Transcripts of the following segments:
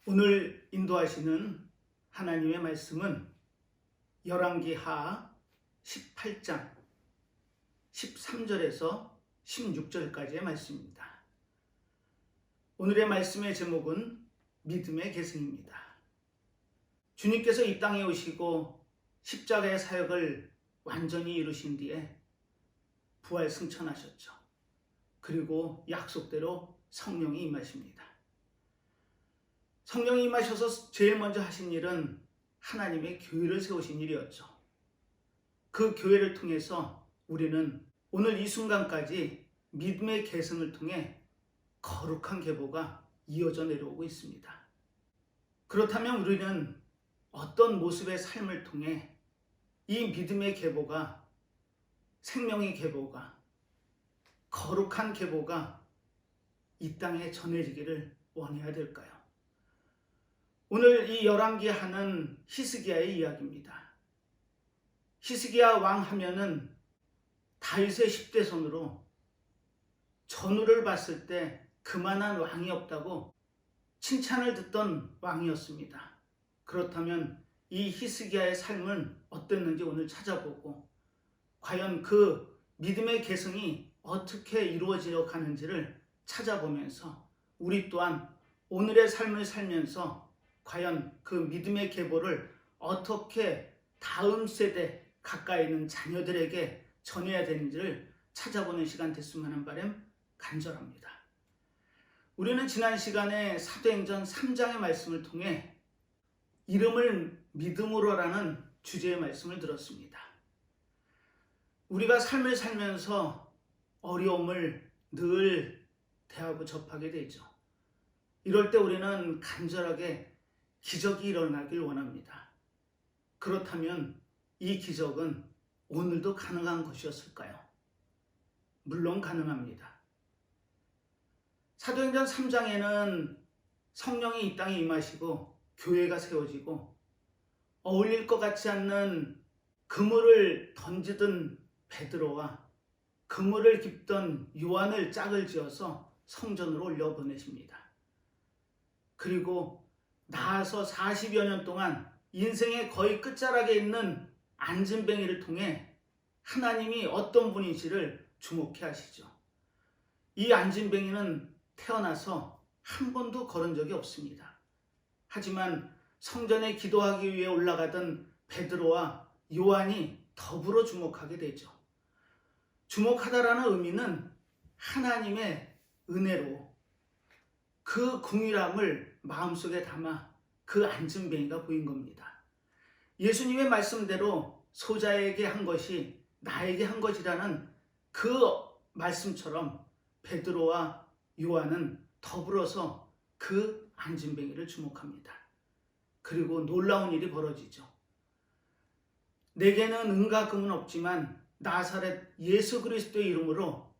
오늘 인도하시는 하나님의 말씀은 열왕기하 18장 13절에서 16절까지의 말씀입니다. 오늘의 말씀의 제목은 믿음의 계승입니다. 주님께서 이 땅에 오시고 십자가의 사역을 완전히 이루신 뒤에 부활 승천하셨죠. 그리고 약속대로 성령이 임하십니다. 성령이 임하셔서 제일 먼저 하신 일은 하나님의 교회를 세우신 일이었죠. 그 교회를 통해서 우리는 오늘 이 순간까지 믿음의 계승을 통해 거룩한 계보가 이어져 내려오고 있습니다. 그렇다면 우리는 어떤 모습의 삶을 통해 이 믿음의 계보가, 생명의 계보가, 거룩한 계보가 이 땅에 전해지기를 원해야 될까요? 오늘 이 열왕기하는 히스기야의 이야기입니다. 히스기야 왕 하면은 다윗의 10대손으로 전후를 봤을 때 그만한 왕이 없다고 칭찬을 듣던 왕이었습니다. 그렇다면 이 히스기야의 삶은 어땠는지 오늘 찾아보고 과연 그 믿음의 계승이 어떻게 이루어져 가는지를 찾아보면서 우리 또한 오늘의 삶을 살면서 과연 그 믿음의 계보를 어떻게 다음 세대 가까이 있는 자녀들에게 전해야 되는지를 찾아보는 시간 됐으면 하는 바람 간절합니다. 우리는 지난 시간에 사도행전 3장의 말씀을 통해 이름을 믿음으로라는 주제의 말씀을 들었습니다. 우리가 삶을 살면서 어려움을 늘 대하고 접하게 되죠. 이럴 때 우리는 간절하게 기적이 일어나길 원합니다. 그렇다면 이 기적은 오늘도 가능한 것이었을까요? 물론 가능합니다. 사도행전 3장에는 성령이 이 땅에 임하시고 교회가 세워지고 어울릴 것 같지 않는 그물을 던지던 베드로와 그물을 깁던 요한을 짝을 지어서 성전으로 올려보내십니다. 그리고 나아서 40여 년 동안 인생의 거의 끝자락에 있는 안진뱅이를 통해 하나님이 어떤 분인지를 주목해 하시죠. 이 안진뱅이는 태어나서 한 번도 걸은 적이 없습니다. 하지만 성전에 기도하기 위해 올라가던 베드로와 요한이 더불어 주목하게 되죠. 주목하다라는 의미는 하나님의 은혜로 그 궁일함을 마음속에 담아 그 안진뱅이가 보인 겁니다. 예수님의 말씀대로 소자에게 한 것이 나에게 한 것이라는 그 말씀처럼 베드로와 요한은 더불어서 그 안진뱅이를 주목합니다. 그리고 놀라운 일이 벌어지죠. 내게는 은과 금은 없지만 나사렛 예수 그리스도의 이름으로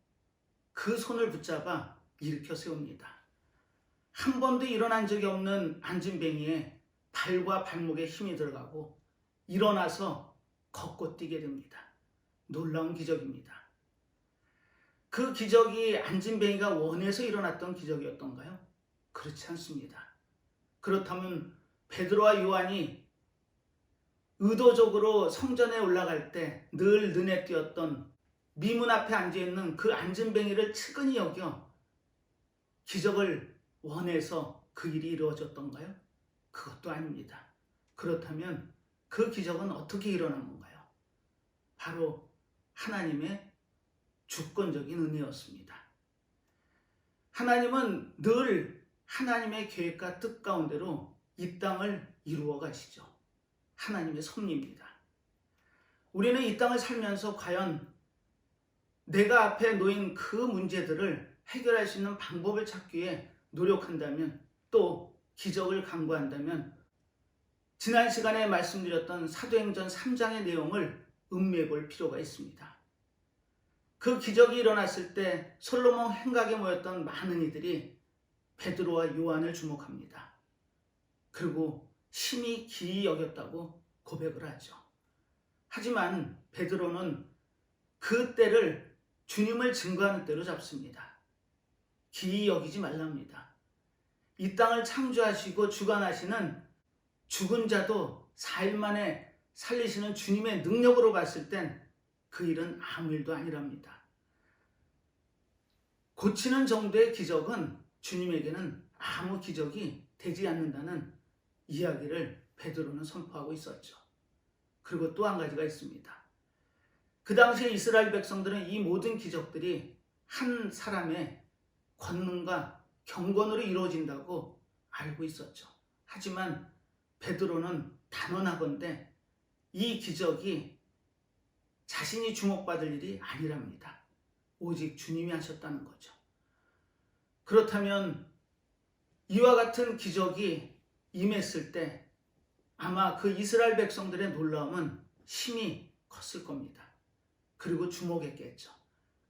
그 손을 붙잡아 일으켜 세웁니다. 한 번도 일어난 적이 없는 안진뱅이의 발과 발목에 힘이 들어가고 일어나서 걷고 뛰게 됩니다. 놀라운 기적입니다. 그 기적이 안진뱅이가 원해서 일어났던 기적이었던가요? 그렇지 않습니다. 그렇다면 베드로와 요한이 의도적으로 성전에 올라갈 때 늘 눈에 띄었던 미문 앞에 앉아있는 그 안진뱅이를 측은히 여겨 기적을 원해서 그 일이 이루어졌던가요? 그것도 아닙니다. 그렇다면 그 기적은 어떻게 일어난 건가요? 바로 하나님의 주권적인 은혜였습니다. 하나님은 늘 하나님의 계획과 뜻 가운데로 이 땅을 이루어 가시죠. 하나님의 섭리입니다. 우리는 이 땅을 살면서 과연 내가 앞에 놓인 그 문제들을 해결할 수 있는 방법을 찾기 위해 노력한다면, 또 기적을 간구한다면 지난 시간에 말씀드렸던 사도행전 3장의 내용을 음미해 볼 필요가 있습니다. 그 기적이 일어났을 때 솔로몬 행각에 모였던 많은 이들이 베드로와 요한을 주목합니다. 그리고 심히 기이 여겼다고 고백을 하죠. 하지만 베드로는 그 때를 주님을 증거하는 때로 잡습니다. 기이 여기지 말랍니다. 이 땅을 창조하시고 주관하시는 죽은 자도 4일 만에 살리시는 주님의 능력으로 봤을 땐 그 일은 아무 일도 아니랍니다. 고치는 정도의 기적은 주님에게는 아무 기적이 되지 않는다는 이야기를 베드로는 선포하고 있었죠. 그리고 또 한 가지가 있습니다. 그 당시에 이스라엘 백성들은 이 모든 기적들이 한 사람의 권능과 경건으로 이루어진다고 알고 있었죠. 하지만 베드로는 단언하건대 이 기적이 자신이 주목받을 일이 아니랍니다. 오직 주님이 하셨다는 거죠. 그렇다면 이와 같은 기적이 임했을 때 아마 그 이스라엘 백성들의 놀라움은 심히 컸을 겁니다. 그리고 주목했겠죠.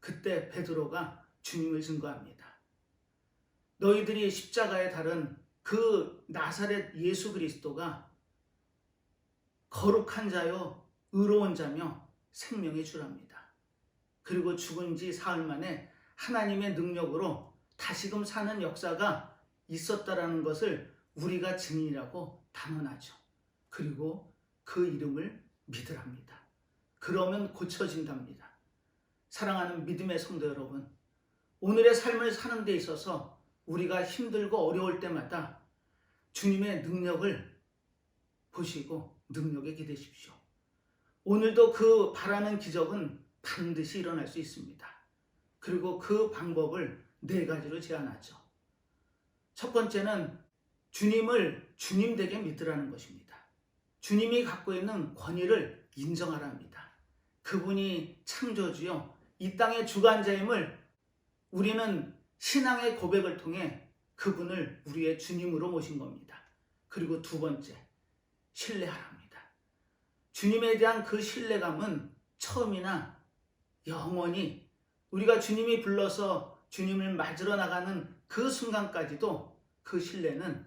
그때 베드로가 주님을 증거합니다. 너희들이 십자가에 달은 그 나사렛 예수 그리스도가 거룩한 자요 의로운 자며 생명의 주랍니다. 그리고 죽은 지 사흘 만에 하나님의 능력으로 다시금 사는 역사가 있었다라는 것을 우리가 증인이라고 단언하죠. 그리고 그 이름을 믿으랍니다. 그러면 고쳐진답니다. 사랑하는 믿음의 성도 여러분, 오늘의 삶을 사는 데 있어서 우리가 힘들고 어려울 때마다 주님의 능력을 보시고 능력에 기대십시오. 오늘도 그 바라는 기적은 반드시 일어날 수 있습니다. 그리고 그 방법을 4가지로 제안하죠. 첫 번째는 주님을 주님되게 믿으라는 것입니다. 주님이 갖고 있는 권위를 인정하라 합니다. 그분이 창조주요 이 땅의 주관자임을 우리는 신앙의 고백을 통해 그분을 우리의 주님으로 모신 겁니다. 그리고 2번째, 신뢰하라 합니다. 주님에 대한 그 신뢰감은 처음이나 영원히 우리가 주님이 불러서 주님을 맞으러 나가는 그 순간까지도 그 신뢰는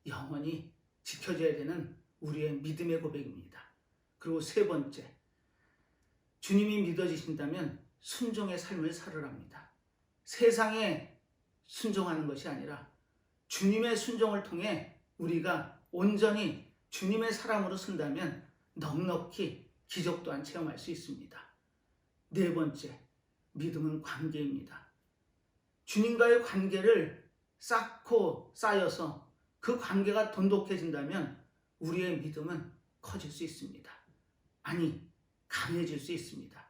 영원히 지켜져야 되는 우리의 믿음의 고백입니다. 그리고 3번째, 주님이 믿어지신다면 순종의 삶을 살으랍니다. 세상에 순종하는 것이 아니라 주님의 순종을 통해 우리가 온전히 주님의 사람으로 쓴다면 넉넉히 기적 또한 체험할 수 있습니다. 4번째, 믿음은 관계입니다. 주님과의 관계를 쌓고 쌓여서 그 관계가 돈독해진다면 우리의 믿음은 커질 수 있습니다. 아니, 강해질 수 있습니다.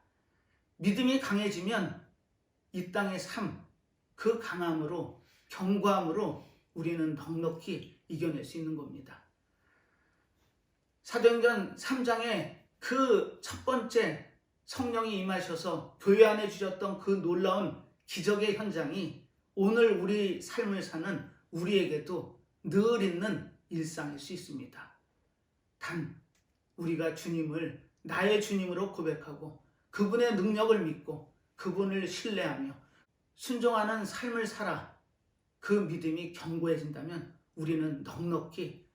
믿음이 강해지면 이 땅의 삶, 그 강함으로, 견고함으로 우리는 넉넉히 이겨낼 수 있는 겁니다. 사도행전 3장에 그 첫 번째 성령이 임하셔서 교회 안에 주셨던 그 놀라운 기적의 현장이 오늘 우리 삶을 사는 우리에게도 늘 있는 일상일 수 있습니다. 단 우리가 주님을 나의 주님으로 고백하고 그분의 능력을 믿고 그분을 신뢰하며 순종하는 삶을 살아 그 믿음이 견고해진다면 우리는 넉넉히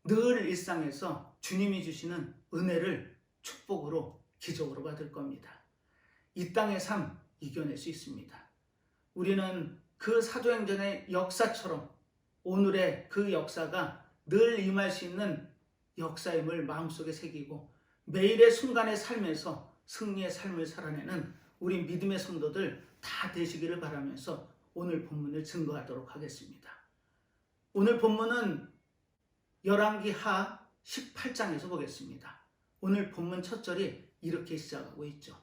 늘 일상에서 주님이 주시는 은혜를 축복으로 기적으로 받을 겁니다. 이 땅의 삶 이겨낼 수 있습니다. 우리는 그 사도행전의 역사처럼 오늘의 그 역사가 늘 임할 수 있는 역사임을 마음속에 새기고 매일의 순간의 삶에서 승리의 삶을 살아내는 우리 믿음의 성도들 다 되시기를 바라면서 오늘 본문을 증거하도록 하겠습니다. 오늘 본문은 열왕기하 18장에서 보겠습니다. 오늘 본문 첫 절이 이렇게 시작하고 있죠.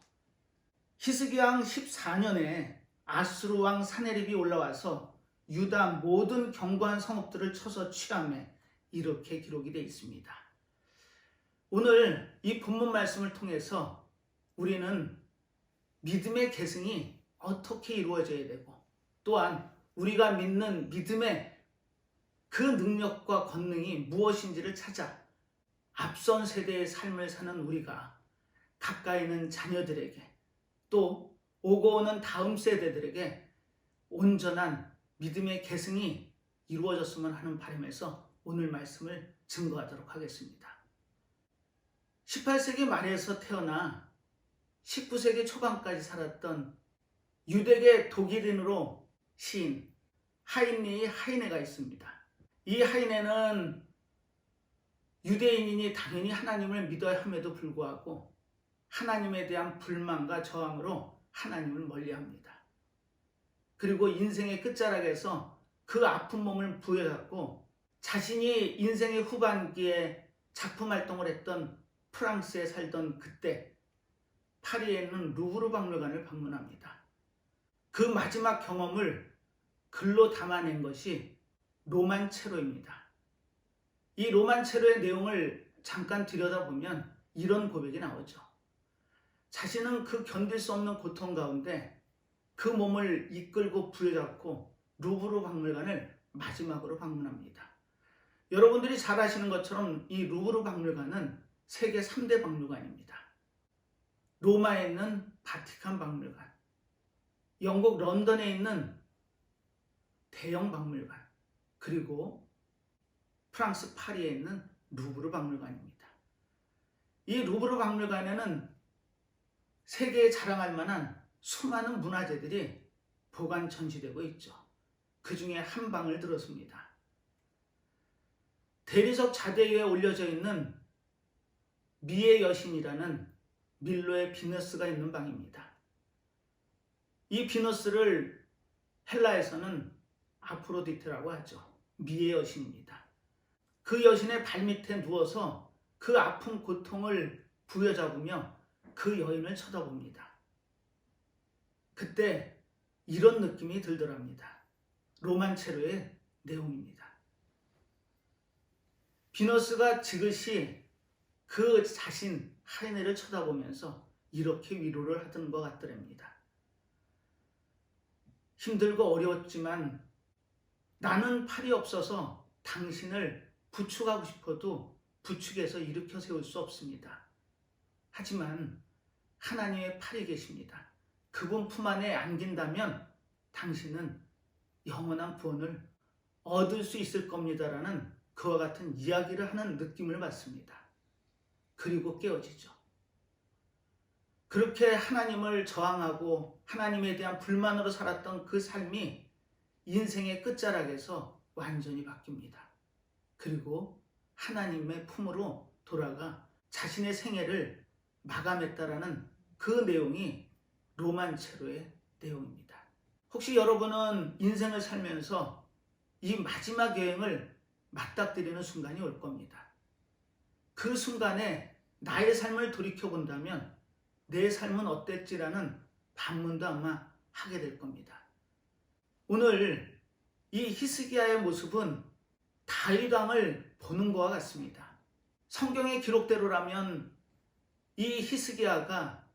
히스기야 왕 14년에 아수르 왕 사네립이 올라와서 유다 모든 견고한 성읍들을 쳐서 취하매 이렇게 기록이 되어 있습니다. 오늘 이 본문 말씀을 통해서 우리는 믿음의 계승이 어떻게 이루어져야 되고 또한 우리가 믿는 믿음의 그 능력과 권능이 무엇인지를 찾아 앞선 세대의 삶을 사는 우리가 가까이 있는 자녀들에게 또 오고 오는 다음 세대들에게 온전한 믿음의 계승이 이루어졌으면 하는 바람에서 오늘 말씀을 증거하도록 하겠습니다. 18세기 말에서 태어나 19세기 초반까지 살았던 유대계 독일인으로 시인 하인리 하이네가 있습니다. 이 하이네는 유대인이니 당연히 하나님을 믿어야 함에도 불구하고 하나님에 대한 불만과 저항으로 하나님을 멀리합니다. 그리고 인생의 끝자락에서 그 아픈 몸을 부여잡고 자신이 인생의 후반기에 작품 활동을 했던 프랑스에 살던 그때 파리에 있는 루브르 박물관을 방문합니다. 그 마지막 경험을 글로 담아낸 것이 로만체로입니다. 이 로만체로의 내용을 잠깐 들여다보면 이런 고백이 나오죠. 자신은 그 견딜 수 없는 고통 가운데 그 몸을 이끌고 부여잡고 루브르 박물관을 마지막으로 방문합니다. 여러분들이 잘 아시는 것처럼 이 루브르 박물관은 세계 3대 박물관입니다. 로마에 있는 바티칸 박물관, 영국 런던에 있는 대형 박물관, 그리고 프랑스 파리에 있는 루브르 박물관입니다. 이 루브르 박물관에는 세계에 자랑할 만한 수많은 문화재들이 보관 전시되고 있죠. 그 중에 한 방을 들었습니다. 대리석 자대 위에 올려져 있는 미의 여신이라는 밀로의 비너스가 있는 방입니다. 이 비너스를 헬라에서는 아프로디테라고 하죠. 미의 여신입니다. 그 여신의 발밑에 누워서 그 아픈 고통을 부여잡으며 그 여인을 쳐다봅니다. 그때 이런 느낌이 들더랍니다. 로만체로의 내용입니다. 비너스가 지그시 그 자신 하이네를 쳐다보면서 이렇게 위로를 하던 것 같더랍니다. 힘들고 어려웠지만 나는 팔이 없어서 당신을 부축하고 싶어도 부축해서 일으켜 세울 수 없습니다. 하지만 하나님의 팔이 계십니다. 그분 품 안에 안긴다면 당신은 영원한 구원을 얻을 수 있을 겁니다라는 그와 같은 이야기를 하는 느낌을 받습니다. 그리고 깨어지죠. 그렇게 하나님을 저항하고 하나님에 대한 불만으로 살았던 그 삶이 인생의 끝자락에서 완전히 바뀝니다. 그리고 하나님의 품으로 돌아가 자신의 생애를 마감했다라는 그 내용이 로만체로의 내용입니다. 혹시 여러분은 인생을 살면서 이 마지막 여행을 맞닥뜨리는 순간이 올 겁니다. 그 순간에 나의 삶을 돌이켜본다면 내 삶은 어땠지라는 반문도 아마 하게 될 겁니다. 오늘 이 히스기야의 모습은 다윗 왕을 보는 것과 같습니다. 성경의 기록대로라면 이 히스기야가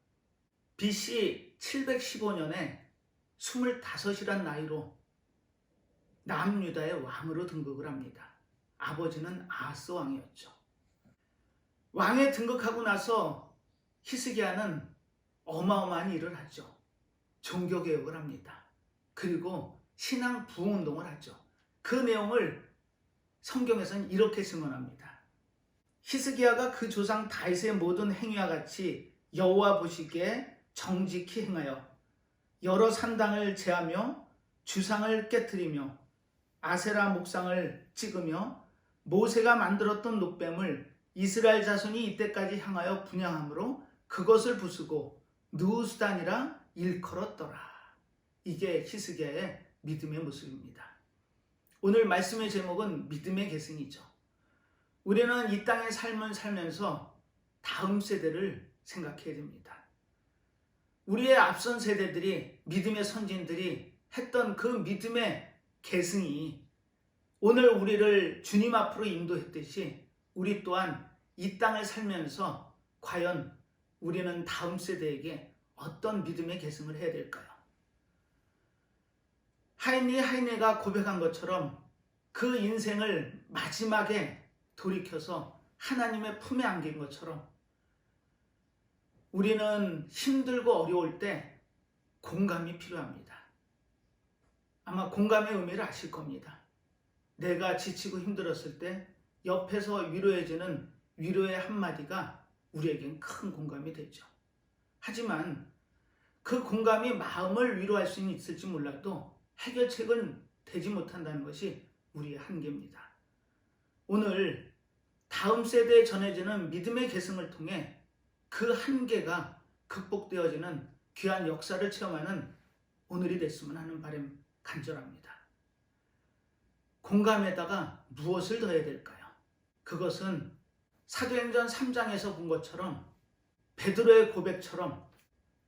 BC 715년에 25이란 나이로 남유다의 왕으로 등극을 합니다. 아버지는 아하스 왕이었죠. 왕에 등극하고 나서 히스기야는 어마어마한 일을 하죠. 종교개혁을 합니다. 그리고 신앙 부흥운동을 하죠. 그 내용을 성경에서는 이렇게 증언합니다. 히스기야가 그 조상 다윗의 모든 행위와 같이 여호와 보시기에 정직히 행하여 여러 산당을 제하며 주상을 깨뜨리며 아세라 목상을 찍으며 모세가 만들었던 놋뱀을 이스라엘 자손이 이때까지 향하여 분향함으로 그것을 부수고 느우스단이라 일컬었더라. 이게 히스기야의 믿음의 모습입니다. 오늘 말씀의 제목은 믿음의 계승이죠. 우리는 이 땅의 삶을 살면서 다음 세대를 생각해야 됩니다. 우리의 앞선 세대들이, 믿음의 선진들이 했던 그 믿음의 계승이 오늘 우리를 주님 앞으로 인도했듯이 우리 또한 이 땅을 살면서 과연 우리는 다음 세대에게 어떤 믿음의 계승을 해야 될까요? 하인리 하이네가 고백한 것처럼 그 인생을 마지막에 돌이켜서 하나님의 품에 안긴 것처럼 우리는 힘들고 어려울 때 공감이 필요합니다. 아마 공감의 의미를 아실 겁니다. 내가 지치고 힘들었을 때 옆에서 위로해주는 위로의 한마디가 우리에겐 큰 공감이 되죠. 하지만 그 공감이 마음을 위로할 수는 있을지 몰라도 해결책은 되지 못한다는 것이 우리의 한계입니다. 오늘 다음 세대에 전해지는 믿음의 계승을 통해 그 한계가 극복되어지는 귀한 역사를 체험하는 오늘이 됐으면 하는 바람 간절합니다. 공감에다가 무엇을 더해야 될까요? 그것은 사도행전 3장에서 본 것처럼 베드로의 고백처럼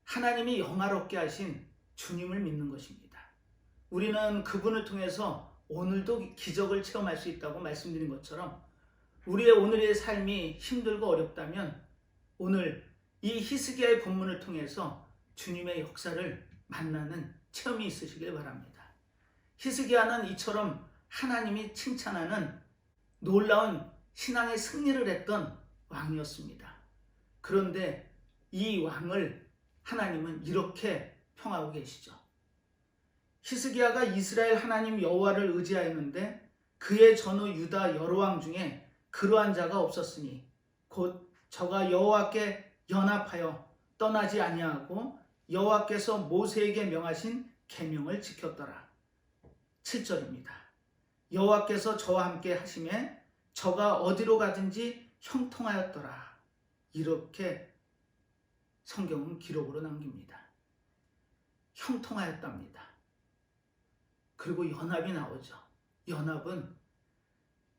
하나님이 영화롭게 하신 주님을 믿는 것입니다. 우리는 그분을 통해서 오늘도 기적을 체험할 수 있다고 말씀드린 것처럼 우리의 오늘의 삶이 힘들고 어렵다면 오늘 이 히스기야의 본문을 통해서 주님의 역사를 만나는 체험이 있으시길 바랍니다. 히스기야는 이처럼 하나님이 칭찬하는 놀라운 신앙의 승리를 했던 왕이었습니다. 그런데 이 왕을 하나님은 이렇게 평하고 계시죠. 히스기야가 이스라엘 하나님 여호와를 의지하였는데 그의 전후 유다 여러 왕 중에 그러한 자가 없었으니 곧 저가 여호와께 연합하여 떠나지 아니하고 여호와께서 모세에게 명하신 계명을 지켰더라. 7절입니다. 여호와께서 저와 함께 하심에 저가 어디로 가든지 형통하였더라. 이렇게 성경은 기록으로 남깁니다. 형통하였답니다. 그리고 연합이 나오죠. 연합은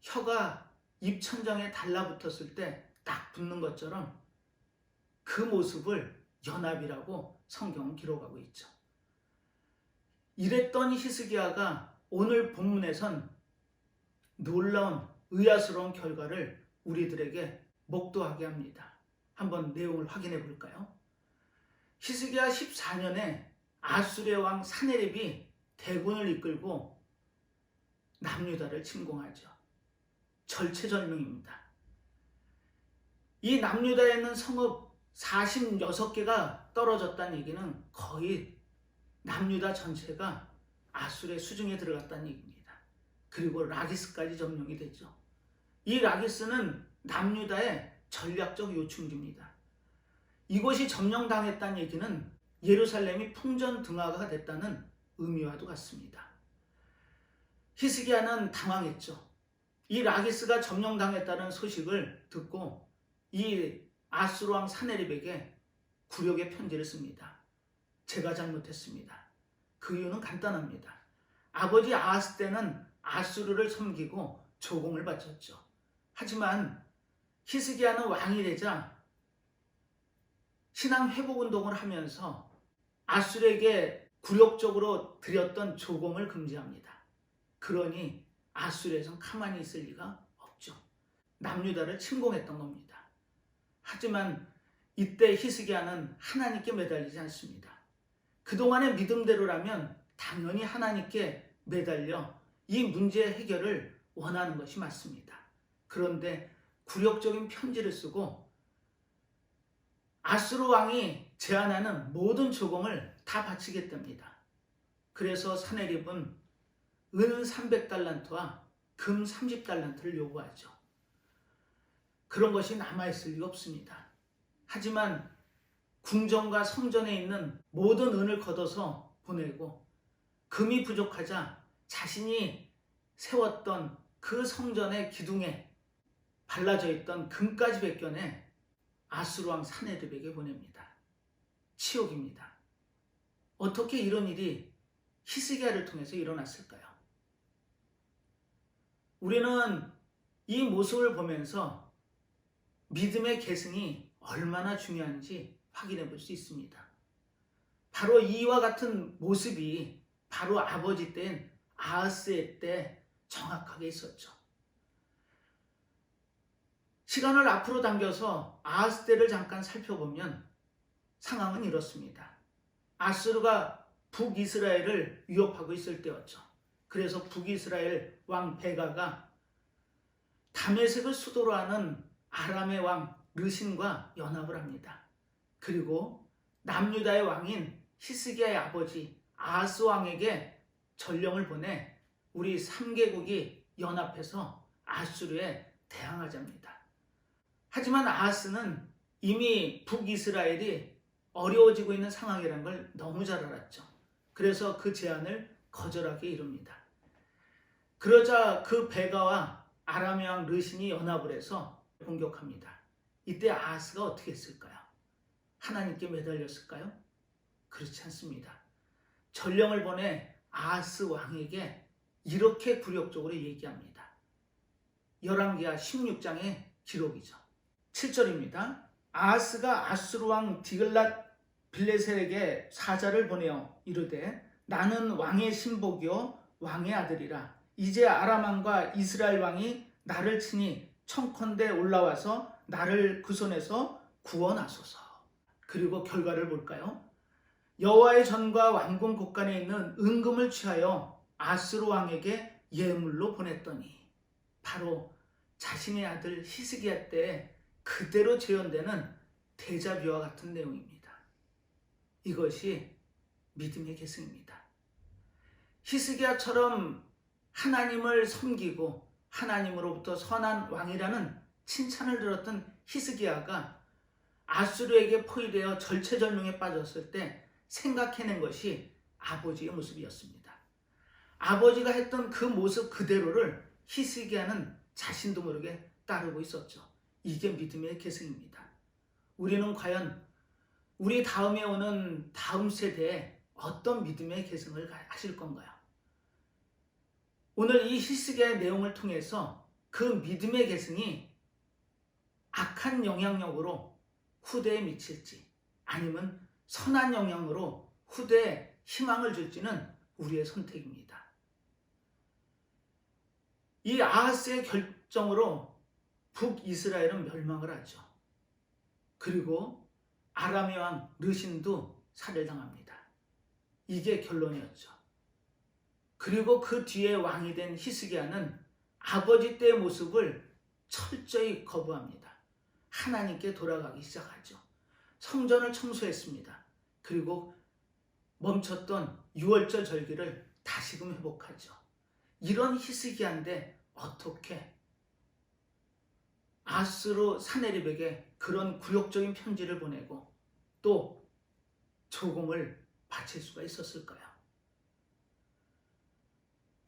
혀가 입천장에 달라붙었을 때 딱 붙는 것처럼 그 모습을 연합이라고 성경은 기록하고 있죠. 이랬던 히스기야가 오늘 본문에선 놀라운 의아스러운 결과를 우리들에게 목도하게 합니다. 한번 내용을 확인해 볼까요? 히스기야 14년에 아수르의 왕 사네립이 대군을 이끌고 남유다를 침공하죠. 절체절명입니다. 이 남유다에 있는 성읍 46개가 떨어졌다는 얘기는 거의 남유다 전체가 아수르의 수중에 들어갔다는 얘기입니다. 그리고 라기스까지 점령이 되죠. 이 라기스는 남유다의 전략적 요충지입니다. 이곳이 점령당했다는 얘기는 예루살렘이 풍전등화가 됐다는 의미와도 같습니다. 히스기야는 당황했죠. 이 라기스가 점령당했다는 소식을 듣고 이 아수르 왕 사네립에게 굴욕의 편지를 씁니다. 제가 잘못했습니다. 그 이유는 간단합니다. 아버지 아하스 때는 아수르를 섬기고 조공을 바쳤죠. 하지만 히스기야는 왕이 되자 신앙 회복 운동을 하면서 아수르에게 굴욕적으로 드렸던 조공을 금지합니다. 그러니 아수르에선 가만히 있을 리가 없죠. 남유다를 침공했던 겁니다. 하지만 이때 히스기야는 하나님께 매달리지 않습니다. 그동안의 믿음대로라면 당연히 하나님께 매달려 이 문제의 해결을 원하는 것이 맞습니다. 그런데 굴욕적인 편지를 쓰고 아수르 왕이 제안하는 모든 조공을 다 바치겠답니다. 그래서 사네립은 은 300달란트와 금 30달란트를 요구하죠. 그런 것이 남아있을 리가 없습니다. 하지만 궁전과 성전에 있는 모든 은을 걷어서 보내고 금이 부족하자 자신이 세웠던 그 성전의 기둥에 발라져 있던 금까지 벗겨내 아수르 왕 사네립에게 보냅니다. 치욕입니다. 어떻게 이런 일이 히스기야를 통해서 일어났을까요? 우리는 이 모습을 보면서 믿음의 계승이 얼마나 중요한지 확인해 볼 수 있습니다. 바로 이와 같은 모습이 바로 아버지 때인 아하스의 때 정확하게 있었죠. 시간을 앞으로 당겨서 아하스 때를 잠깐 살펴보면 상황은 이렇습니다. 아수르가 북이스라엘을 위협하고 있을 때였죠. 그래서 북이스라엘 왕 베가가 다메섹을 수도로 하는 아람의 왕 르신과 연합을 합니다. 그리고 남유다의 왕인 히스기야의 아버지 아하스 왕에게 전령을 보내 우리 3개국이 연합해서 아수르에 대항하자입니다. 하지만 아하스는 이미 북이스라엘이 어려워지고 있는 상황이라는 걸 너무 잘 알았죠. 그래서 그 제안을 거절하게 이릅니다. 그러자 그 베가와 아람 왕 르신이 연합을 해서 공격합니다. 이때 아하스가 어떻게 했을까요? 하나님께 매달렸을까요? 그렇지 않습니다. 전령을 보내 아하스 왕에게 이렇게 굴욕적으로 얘기합니다. 열왕기하 16장의 기록이죠. 7절입니다. 아하스가 아수르 왕 디글랏 빌레셀에게 사자를 보내어 이르되 나는 왕의 신복이요 왕의 아들이라. 이제 아람 왕과 이스라엘 왕이 나를 치니 청컨대 올라와서 나를 그 손에서 구원하소서. 그리고 결과를 볼까요? 여호와의 전과 왕궁 곳간에 있는 은금을 취하여 아수르 왕에게 예물로 보냈더니 바로 자신의 아들 히스기야 때 그대로 재현되는 데자뷰와 같은 내용입니다. 이것이 믿음의 계승입니다. 히스기야처럼 하나님을 섬기고 하나님으로부터 선한 왕이라는 칭찬을 들었던 히스기야가 아수르에게 포위되어 절체절명에 빠졌을 때 생각해낸 것이 아버지의 모습이었습니다. 아버지가 했던 그 모습 그대로를 히스기야는 자신도 모르게 따르고 있었죠. 이게 믿음의 계승입니다. 우리는 과연 우리 다음에 오는 다음 세대에 어떤 믿음의 계승을 하실 건가요? 오늘 이 히스기야의 내용을 통해서 그 믿음의 계승이 악한 영향력으로 후대에 미칠지 아니면 선한 영향으로 후대에 희망을 줄지는 우리의 선택입니다. 이 아하스의 결정으로 북이스라엘은 멸망을 하죠. 그리고 아람의 왕 르신도 살해당합니다. 이게 결론이었죠. 그리고 그 뒤에 왕이 된 히스기야는 아버지 때의 모습을 철저히 거부합니다. 하나님께 돌아가기 시작하죠. 성전을 청소했습니다. 그리고 멈췄던 유월절 절기를 다시금 회복하죠. 이런 히스기야인데 어떻게 아수르 사네립에게 그런 굴욕적인 편지를 보내고 또 조공을 바칠 수가 있었을까요?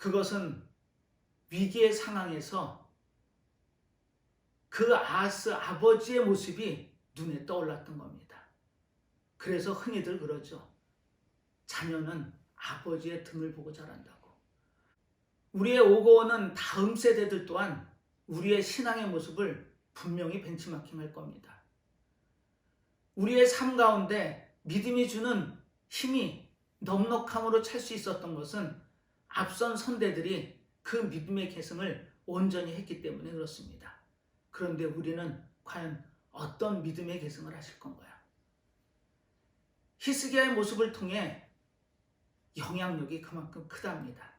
그것은 위기의 상황에서 그 아하스 아버지의 모습이 눈에 떠올랐던 겁니다. 그래서 흔히들 그러죠. 자녀는 아버지의 등을 보고 자란다고. 우리의 오고 오는 다음 세대들 또한 우리의 신앙의 모습을 분명히 벤치마킹할 겁니다. 우리의 삶 가운데 믿음이 주는 힘이 넉넉함으로 찰 수 있었던 것은 앞선 선대들이 그 믿음의 계승을 온전히 했기 때문에 그렇습니다. 그런데 우리는 과연 어떤 믿음의 계승을 하실 건가요? 히스기야의 모습을 통해 영향력이 그만큼 크답니다.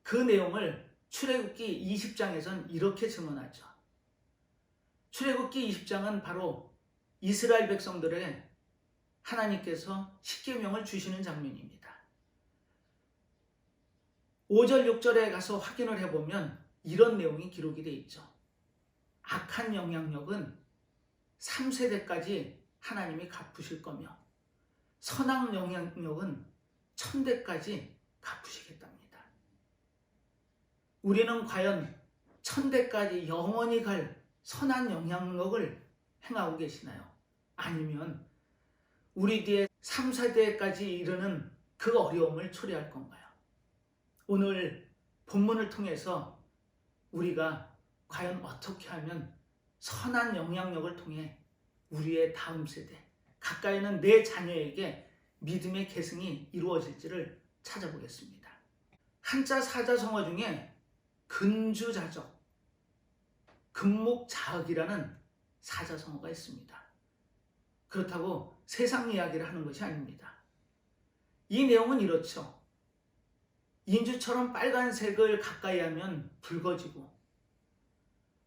그 내용을 출애굽기 20장에선 이렇게 증언하죠. 출애굽기 20장은 바로 이스라엘 백성들의 하나님께서 십계명을 주시는 장면입니다. 5절 6절에 가서 확인을 해보면 이런 내용이 기록이 되어 있죠. 악한 영향력은 3세대까지 하나님이 갚으실 거며 선한 영향력은 1000대까지 갚으시겠답니다. 우리는 과연 1000대까지 영원히 갈 선한 영향력을 행하고 계시나요? 아니면 우리 뒤에 3, 4대까지 이르는 그 어려움을 초래할 건가요? 오늘 본문을 통해서 우리가 과연 어떻게 하면 선한 영향력을 통해 우리의 다음 세대, 가까이 있는 내 자녀에게 믿음의 계승이 이루어질지를 찾아보겠습니다. 한자 사자성어 중에 근주자적, 금목자흑이라는 사자성어가 있습니다. 그렇다고 세상 이야기를 하는 것이 아닙니다. 이 내용은 이렇죠. 인주처럼 빨간색을 가까이 하면 붉어지고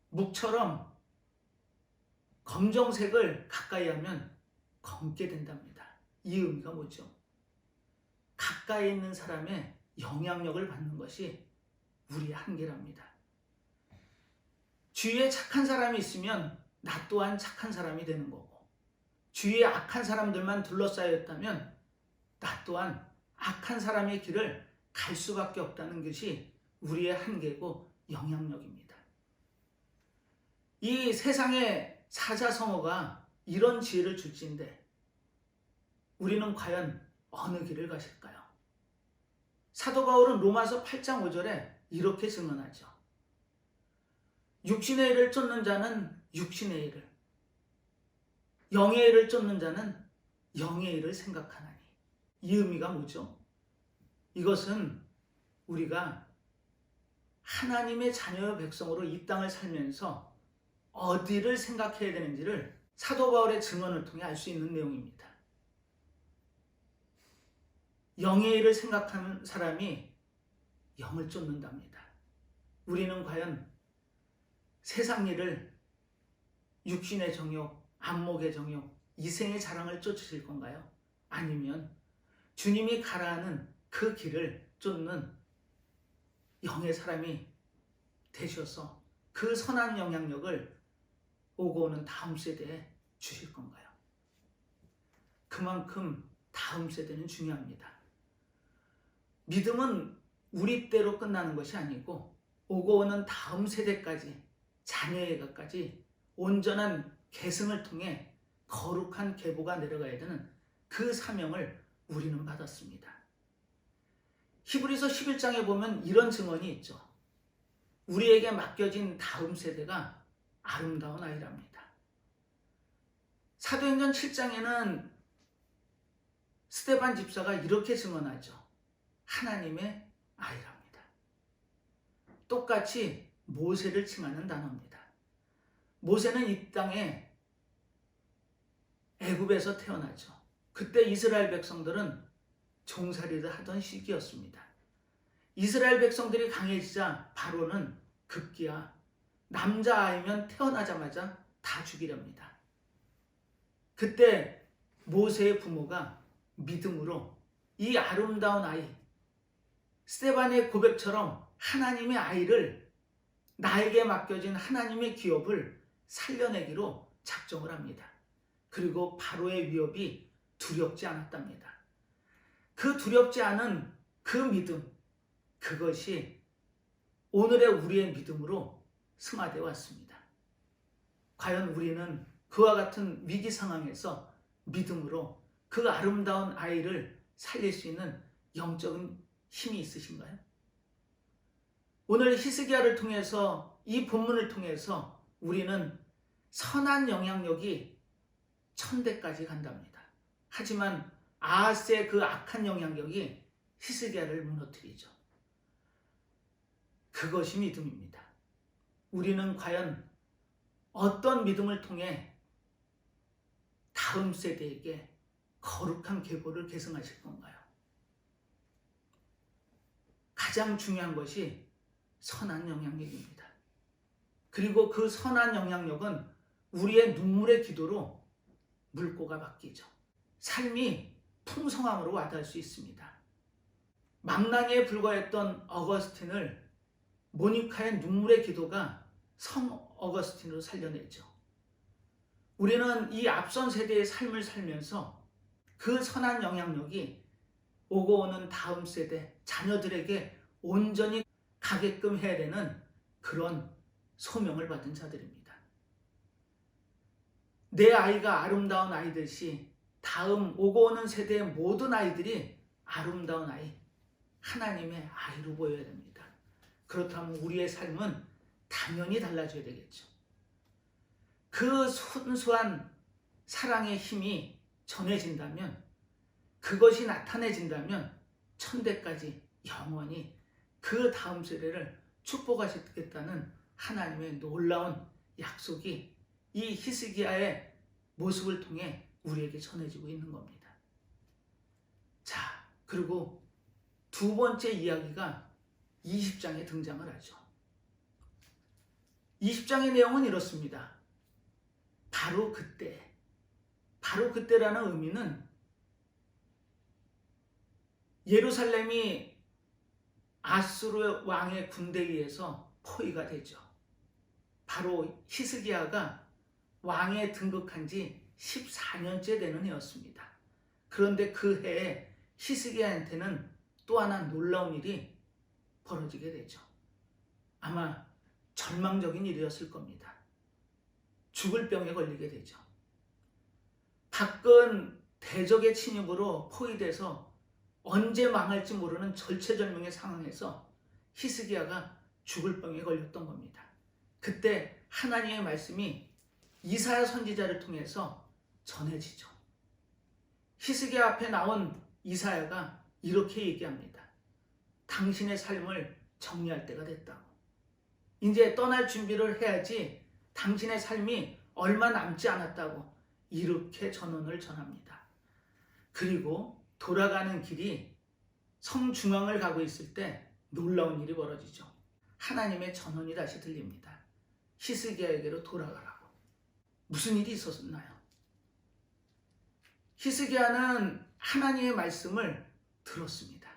묵처럼 검정색을 가까이 하면 검게 된답니다. 이 의미가 뭐죠? 가까이 있는 사람의 영향력을 받는 것이 우리의 한계랍니다. 주위에 착한 사람이 있으면 나 또한 착한 사람이 되는 거고, 주위에 악한 사람들만 둘러싸여 있다면 나 또한 악한 사람의 길을 갈 수밖에 없다는 것이 우리의 한계고 영향력입니다. 이 세상의 사자성어가 이런 지혜를 줄진데 우리는 과연 어느 길을 가실까요? 사도 바울은 로마서 8장 5절에 이렇게 증언하죠. 육신의 일을 쫓는 자는 육신의 일을, 영의 일을 쫓는 자는 영의 일을 생각하나니. 이 의미가 뭐죠? 이것은 우리가 하나님의 자녀의 백성으로 이 땅을 살면서 어디를 생각해야 되는지를 사도 바울의 증언을 통해 알 수 있는 내용입니다. 영의 일을 생각하는 사람이 영을 쫓는답니다. 우리는 과연 세상 일을 육신의 정욕, 안목의 정욕, 이생의 자랑을 쫓으실 건가요? 아니면 주님이 가라하는 그 길을 쫓는 영의 사람이 되셔서 그 선한 영향력을 오고 오는 다음 세대에 주실 건가요? 그만큼 다음 세대는 중요합니다. 믿음은 우리 때로 끝나는 것이 아니고 오고 오는 다음 세대까지, 자녀에게까지 온전한 계승을 통해 거룩한 계보가 내려가야 되는 그 사명을 우리는 받았습니다. 히브리서 11장에 보면 이런 증언이 있죠. 우리에게 맡겨진 다음 세대가 아름다운 아이랍니다. 사도행전 7장에는 스데반 집사가 이렇게 증언하죠. 하나님의 아이랍니다. 똑같이 모세를 칭하는 단어입니다. 모세는 이 땅에 애굽에서 태어나죠. 그때 이스라엘 백성들은 종살이를 하던 시기였습니다. 이스라엘 백성들이 강해지자 바로는 급기야 남자아이면 태어나자마자 다 죽이렵니다. 그때 모세의 부모가 믿음으로 이 아름다운 아이, 스데반의 고백처럼 하나님의 아이를, 나에게 맡겨진 하나님의 기업을 살려내기로 작정을 합니다. 그리고 바로의 위협이 두렵지 않았답니다. 그 두렵지 않은 그 믿음, 그것이 오늘의 우리의 믿음으로 승화되어 왔습니다. 과연 우리는 그와 같은 위기 상황에서 믿음으로 그 아름다운 아이를 살릴 수 있는 영적인 힘이 있으신가요? 오늘 히스기야를 통해서, 이 본문을 통해서 우리는 선한 영향력이 천대까지 간답니다. 하지만 아하스의 그 악한 영향력이 히스기야를 무너뜨리죠. 그것이 믿음입니다. 우리는 과연 어떤 믿음을 통해 다음 세대에게 거룩한 계보를 계승하실 건가요? 가장 중요한 것이 선한 영향력입니다. 그리고 그 선한 영향력은 우리의 눈물의 기도로 물꼬가 바뀌죠. 삶이 풍성함으로 와닿을 수 있습니다. 망나니에 불과했던 어거스틴을 모니카의 눈물의 기도가 성 어거스틴으로 살려내죠. 우리는 이 앞선 세대의 삶을 살면서 그 선한 영향력이 오고 오는 다음 세대, 자녀들에게 온전히 가게끔 해야 되는 그런 소명을 받은 자들입니다. 내 아이가 아름다운 아이듯이 다음 오고 오는 세대의 모든 아이들이 아름다운 아이, 하나님의 아이로 보여야 됩니다. 그렇다면 우리의 삶은 당연히 달라져야 되겠죠. 그 순수한 사랑의 힘이 전해진다면, 그것이 나타내진다면 천대까지 영원히 그 다음 세대를 축복하시겠다는 하나님의 놀라운 약속이 이 히스기야의 모습을 통해 우리에게 전해지고 있는 겁니다. 자, 그리고 두 번째 이야기가 20장에 등장을 하죠. 20장의 내용은 이렇습니다. 바로 그때라는 의미는 예루살렘이 아수르 왕의 군대에 의해서 포위가 되죠. 바로 히스기야가 왕에 등극한 지 14년째 되는 해였습니다. 그런데 그 해에 히스기야한테는 또 하나 놀라운 일이 벌어지게 되죠. 아마 절망적인 일이었을 겁니다. 죽을 병에 걸리게 되죠. 밖은 대적의 침입으로 포위돼서 언제 망할지 모르는 절체절명의 상황에서 히스기야가 죽을 병에 걸렸던 겁니다. 그때 하나님의 말씀이 이사야 선지자를 통해서 전해지죠. 히스기야 앞에 나온 이사야가 이렇게 얘기합니다. 당신의 삶을 정리할 때가 됐다고. 이제 떠날 준비를 해야지 당신의 삶이 얼마 남지 않았다고 이렇게 전언을 전합니다. 그리고 돌아가는 길이 성 중앙을 가고 있을 때 놀라운 일이 벌어지죠. 하나님의 전언이 다시 들립니다. 히스기야에게로 돌아가라고. 무슨 일이 있었나요? 히스기야는 하나님의 말씀을 들었습니다.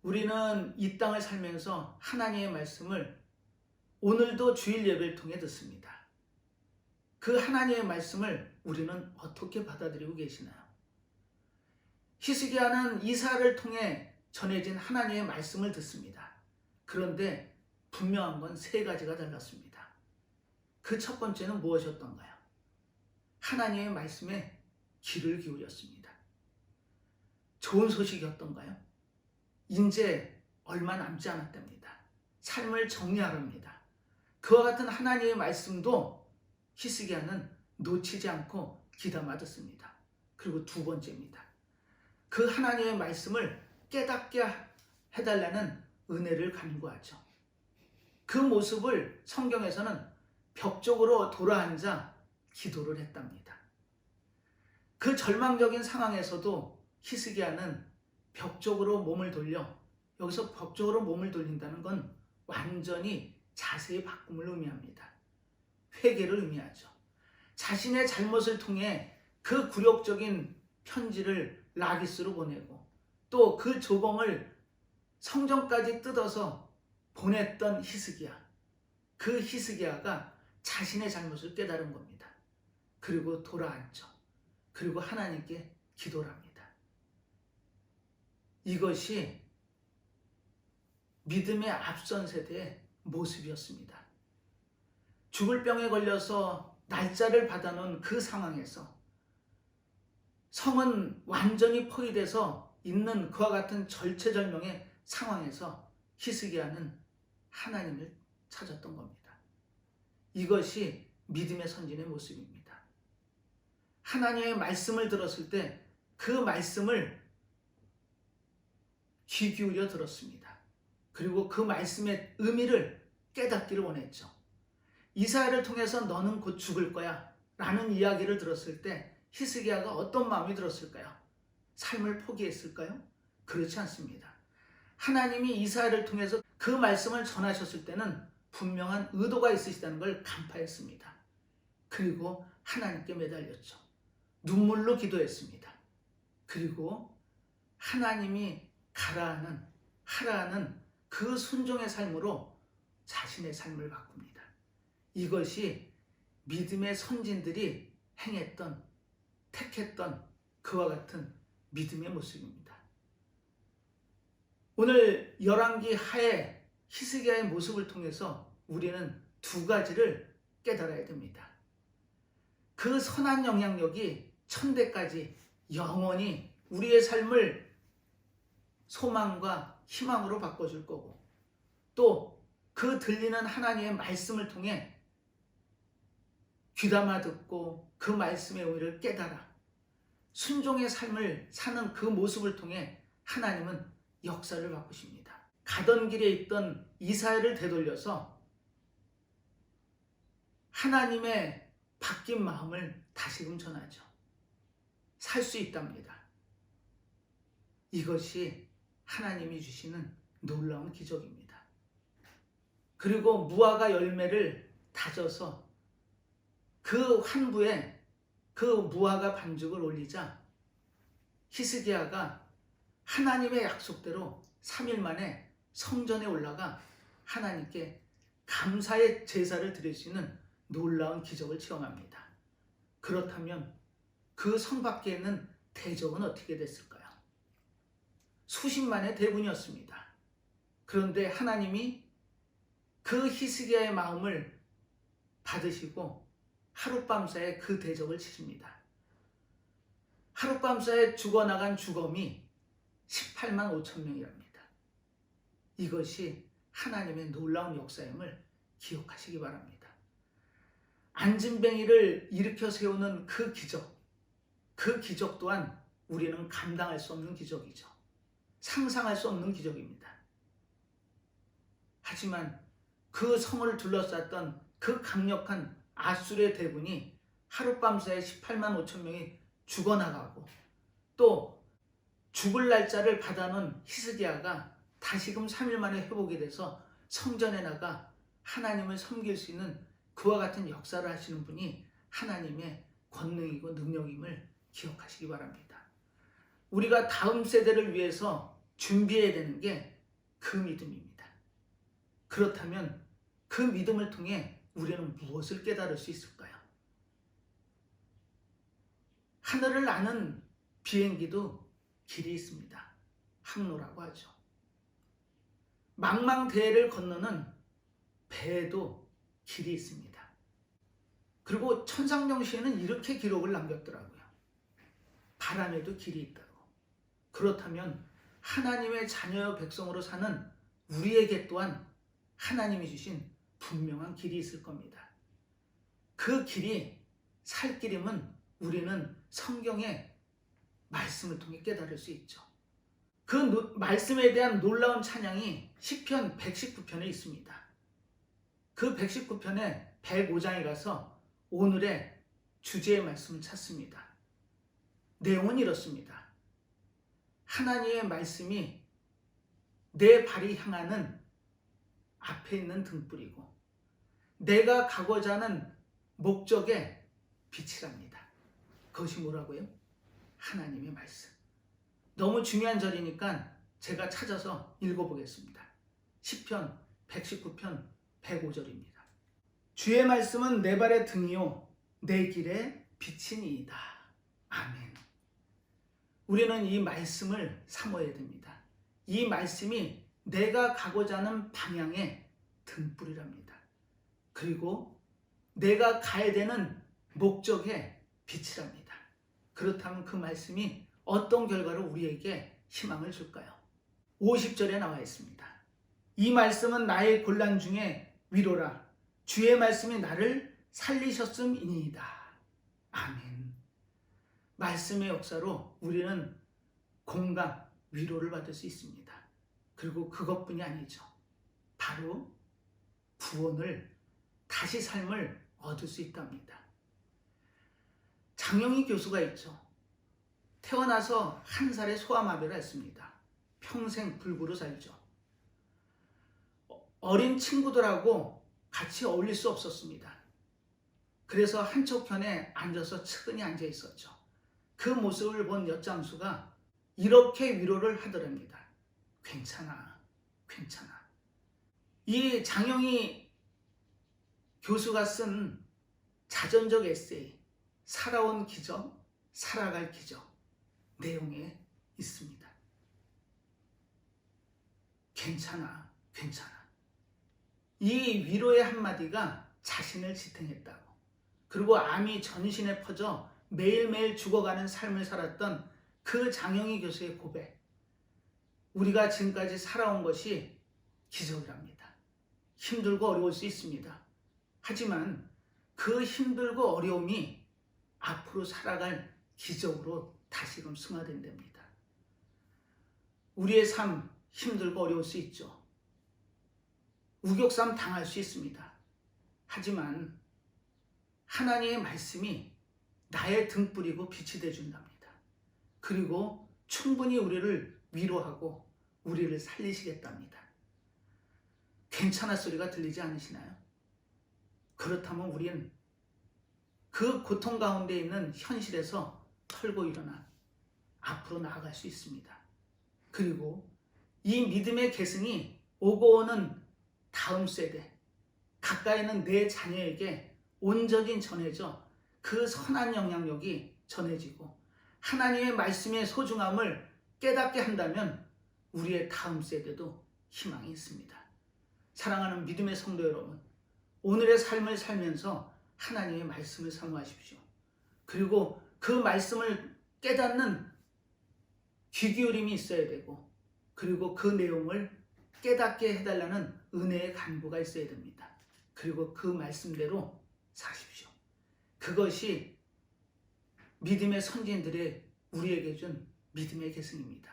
우리는 이 땅을 살면서 하나님의 말씀을 오늘도 주일 예배를 통해 듣습니다. 그 하나님의 말씀을 우리는 어떻게 받아들이고 계시나요? 히스기야는 이사야를 통해 전해진 하나님의 말씀을 듣습니다. 그런데 분명한 건 세 가지가 달랐습니다. 그 첫 번째는 무엇이었던가요? 하나님의 말씀에 귀를 기울였습니다. 좋은 소식이었던가요? 이제 얼마 남지 않았답니다. 삶을 정리하랍니다. 그와 같은 하나님의 말씀도 히스기야는 놓치지 않고 귀담아 듣습니다. 그리고 두 번째입니다. 그 하나님의 말씀을 깨닫게 해달라는 은혜를 간구하죠. 그 모습을 성경에서는 벽 쪽으로 돌아앉아 기도를 했답니다. 그 절망적인 상황에서도 히스기야는 벽 쪽으로 몸을 돌려, 여기서 벽 쪽으로 몸을 돌린다는 건 완전히 자세의 바꿈을 의미합니다. 회개를 의미하죠. 자신의 잘못을 통해 그 굴욕적인 편지를 라기스로 보내고 또 그 조공을 성전까지 뜯어서 보냈던 히스기야. 그 히스기야가 자신의 잘못을 깨달은 겁니다. 그리고 돌아앉죠. 그리고 하나님께 기도를 합니다. 이것이 믿음의 앞선 세대의 모습이었습니다. 죽을 병에 걸려서 날짜를 받아놓은 그 상황에서 성은 완전히 포위돼서 있는 그와 같은 절체절명의 상황에서 히스기야는 하나님을 찾았던 겁니다. 이것이 믿음의 선진의 모습입니다. 하나님의 말씀을 들었을 때 그 말씀을 귀 기울여 들었습니다. 그리고 그 말씀의 의미를 깨닫기를 원했죠. 이사야를 통해서 너는 곧 죽을 거야 라는 이야기를 들었을 때 히스기야가 어떤 마음이 들었을까요? 삶을 포기했을까요? 그렇지 않습니다. 하나님이 이사야를 통해서 그 말씀을 전하셨을 때는 분명한 의도가 있으시다는 걸 간파했습니다. 그리고 하나님께 매달렸죠. 눈물로 기도했습니다. 그리고 하나님이 가라 하는 그 순종의 삶으로 자신의 삶을 바꿉니다. 이것이 믿음의 선진들이 행했던, 택했던 그와 같은 믿음의 모습입니다. 오늘 열왕기 하에 히스기야의 모습을 통해서 우리는 두 가지를 깨달아야 됩니다. 그 선한 영향력이 천대까지 영원히 우리의 삶을 소망과 희망으로 바꿔줄 거고, 또 그 들리는 하나님의 말씀을 통해 귀담아 듣고 그 말씀의 의미를 깨달아 순종의 삶을 사는 그 모습을 통해 하나님은 역사를 바꾸십니다. 가던 길에 있던 이사야를 되돌려서 하나님의 바뀐 마음을 다시금 전하죠. 살 수 있답니다. 이것이 하나님이 주시는 놀라운 기적입니다. 그리고 무화과 열매를 다져서 그 환부에 그 무화과 반죽을 올리자 히스기야가 하나님의 약속대로 3일 만에 성전에 올라가 하나님께 감사의 제사를 드릴 수 있는 놀라운 기적을 체험합니다. 그렇다면 그 성 밖에 있는 대적은 어떻게 됐을까요? 수십만의 대군이었습니다. 그런데 하나님이 그 히스기야의 마음을 받으시고 하룻밤사이에 그 대적을 치십니다. 하룻밤사이에 죽어나간 주검이 18만 5천 명이랍니다. 이것이 하나님의 놀라운 역사임을 기억하시기 바랍니다. 안진뱅이를 일으켜 세우는 그 기적 또한 우리는 감당할 수 없는 기적이죠. 상상할 수 없는 기적입니다. 하지만 그 성을 둘러쌌던 그 강력한 아수르의 대군이 하룻밤사이에 18만 5천 명이 죽어나가고 또 죽을 날짜를 받아놓은 히스기야가 다시금 3일 만에 회복이 돼서 성전에 나가 하나님을 섬길 수 있는 그와 같은 역사를 하시는 분이 하나님의 권능이고 능력임을 기억하시기 바랍니다. 우리가 다음 세대를 위해서 준비해야 되는 게 그 믿음입니다. 그렇다면 그 믿음을 통해 우리는 무엇을 깨달을 수 있을까요? 하늘을 나는 비행기도 길이 있습니다. 항로라고 하죠. 망망대해를 건너는 배에도 길이 있습니다. 그리고 천상명시에는 이렇게 기록을 남겼더라고요. 바람에도 길이 있다고. 그렇다면 하나님의 자녀 백성으로 사는 우리에게 또한 하나님이 주신 분명한 길이 있을 겁니다. 그 길이 살 길임은 우리는 성경의 말씀을 통해 깨달을 수 있죠. 그 말씀에 대한 놀라운 찬양이 시편 119편에 있습니다. 그 119편의 105장에 가서 오늘의 주제의 말씀을 찾습니다. 내용은 이렇습니다. 하나님의 말씀이 내 발이 향하는 앞에 있는 등불이고 내가 가고자 하는 목적의 빛이랍니다. 그것이 뭐라고요? 하나님의 말씀. 너무 중요한 절이니까 제가 찾아서 읽어보겠습니다. 시편 119편 105절입니다. 주의 말씀은 내 발의 등이요 내 길의 빛이니이다. 아멘. 우리는 이 말씀을 사모해야 됩니다. 이 말씀이 내가 가고자 하는 방향의 등불이랍니다. 그리고 내가 가야 되는 목적의 빛이랍니다. 그렇다면 그 말씀이 어떤 결과를 우리에게 희망을 줄까요? 50절에 나와 있습니다. 이 말씀은 나의 곤란 중에 위로라. 주의 말씀이 나를 살리셨음이니이다. 아멘. 말씀의 역사로 우리는 공감, 위로를 받을 수 있습니다. 그리고 그것뿐이 아니죠. 바로 구원을, 다시 삶을 얻을 수 있답니다. 장영희 교수가 있죠. 태어나서 1살에 소아마비를 했습니다. 평생 불구로 살죠. 어린 친구들하고 같이 어울릴 수 없었습니다. 그래서 한쪽 편에 앉아서 측은히 앉아 있었죠. 그 모습을 본 엿장수가 이렇게 위로를 하더랍니다. 괜찮아, 괜찮아. 이 장영희 교수가 쓴 자전적 에세이 살아온 기적, 살아갈 기적 내용에 있습니다. 괜찮아, 괜찮아. 이 위로의 한마디가 자신을 지탱했다고. 그리고 암이 전신에 퍼져 매일매일 죽어가는 삶을 살았던 그 장영희 교수의 고백. 우리가 지금까지 살아온 것이 기적이랍니다. 힘들고 어려울 수 있습니다. 하지만 그 힘들고 어려움이 앞으로 살아갈 기적으로 다시금 승화된답니다. 우리의 삶 힘들고 어려울 수 있죠. 우격삼 당할 수 있습니다. 하지만 하나님의 말씀이 나의 등불이고 빛이 되어준답니다. 그리고 충분히 우리를 위로하고 우리를 살리시겠답니다. 괜찮아 소리가 들리지 않으시나요? 그렇다면 우리는 그 고통 가운데 있는 현실에서 털고 일어나 앞으로 나아갈 수 있습니다. 그리고 이 믿음의 계승이 오고 오는 다음 세대, 가까이 있는 내 자녀에게 온전히 전해져 그 선한 영향력이 전해지고 하나님의 말씀의 소중함을 깨닫게 한다면 우리의 다음 세대도 희망이 있습니다. 사랑하는 믿음의 성도 여러분, 오늘의 삶을 살면서 하나님의 말씀을 사모하십시오. 그리고 그 말씀을 깨닫는 귀 기울임이 있어야 되고, 그리고 그 내용을 깨닫게 해달라는 은혜의 간구가 있어야 됩니다. 그리고 그 말씀대로 사십시오. 그것이 믿음의 선진들의 우리에게 준 믿음의 계승입니다.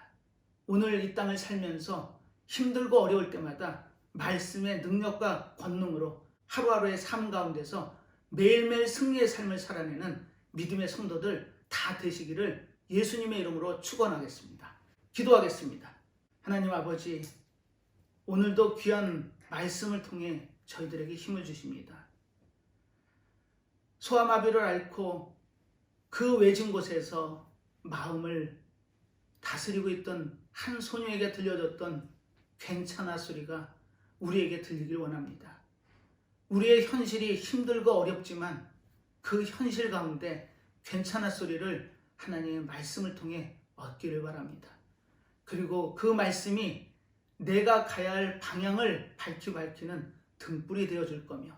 오늘 이 땅을 살면서 힘들고 어려울 때마다 말씀의 능력과 권능으로 하루하루의 삶 가운데서 매일매일 승리의 삶을 살아내는 믿음의 성도들 다 되시기를 예수님의 이름으로 축원하겠습니다. 기도하겠습니다. 하나님 아버지, 오늘도 귀한 말씀을 통해 저희들에게 힘을 주십니다. 소아마비를 앓고 그 외진 곳에서 마음을 다스리고 있던 한 소녀에게 들려줬던 괜찮아 소리가 우리에게 들리길 원합니다. 우리의 현실이 힘들고 어렵지만 그 현실 가운데 괜찮아 소리를 하나님의 말씀을 통해 얻기를 바랍니다. 그리고 그 말씀이 내가 가야 할 방향을 밝히는 등불이 되어줄 거며,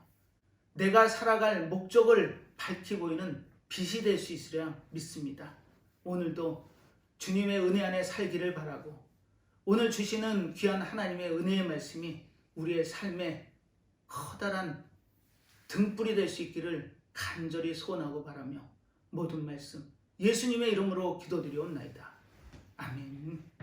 내가 살아갈 목적을 밝히 보이는 빛이 될 수 있으리라 믿습니다. 오늘도 주님의 은혜 안에 살기를 바라고, 오늘 주시는 귀한 하나님의 은혜의 말씀이 우리의 삶에 커다란 등불이 될 수 있기를 간절히 소원하고 바라며 모든 말씀 예수님의 이름으로 기도드리옵나이다. 아멘.